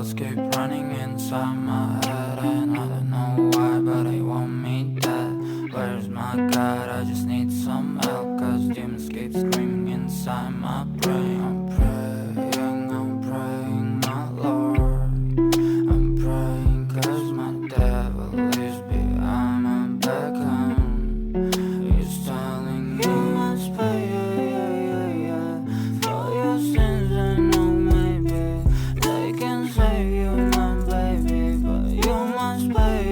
Thoughts keep running inside my head, and I don't know why, but I want me dead. Where's my God? I just need some help, cause demons keep screaming inside my brain. I'm praying, my Lord. I'm praying cause my devil is behind my back home. He's telling me you must pay, for your sins, and no, maybe they can save you, my baby, but you must pay,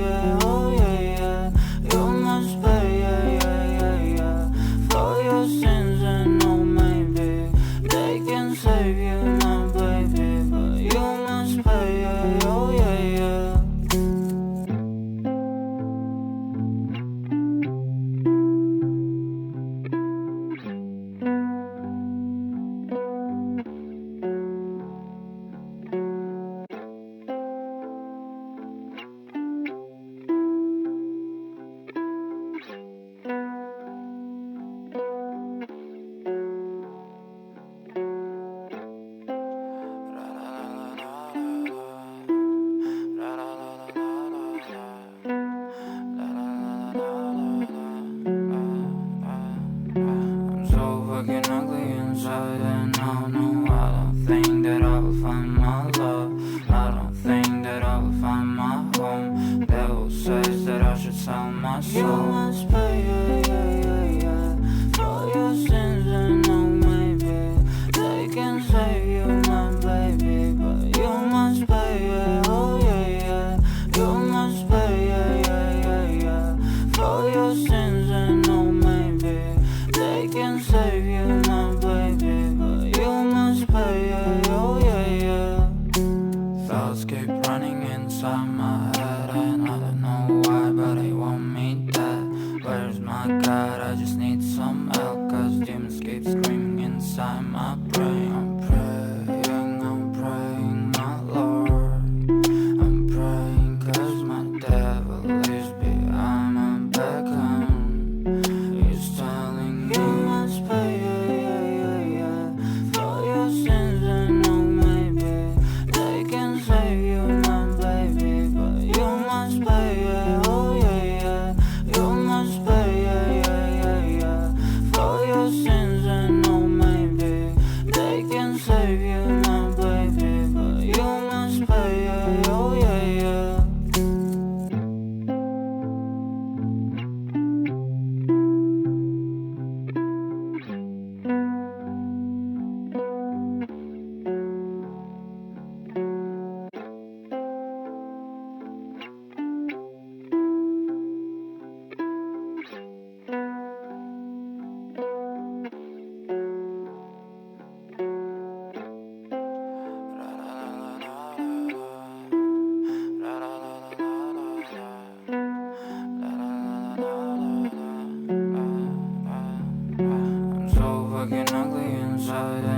oh yeah, you must pay, for your sins, and no, maybe they can save you, my baby, but you must pay, oh yeah. I'm so fucking ugly inside, and I don't think that I will find my love. I don't think that I will find my home. Devil says that I should sell my soul. You must pay, for your sins, and no, maybe they can save you, my baby, but you must pay, oh yeah, you must pay, for your sins, and no, maybe they can save you, my baby, but you must pay, oh yeah. Thoughts keep running inside my head, and I don't know why, but I want me dead. Where's my God? I just need some help, cause demons keep screaming inside my brain. I'm praying, my Lord. I'm praying cause my devil is behind my back home. He's telling me you must pay, for your sins, and no, maybe they can save you, my baby, but you must pay, oh yeah, you must pay, for your sins, and no, maybe they can save you, my baby, but you must pay, oh yeah. I'm so fucking ugly inside.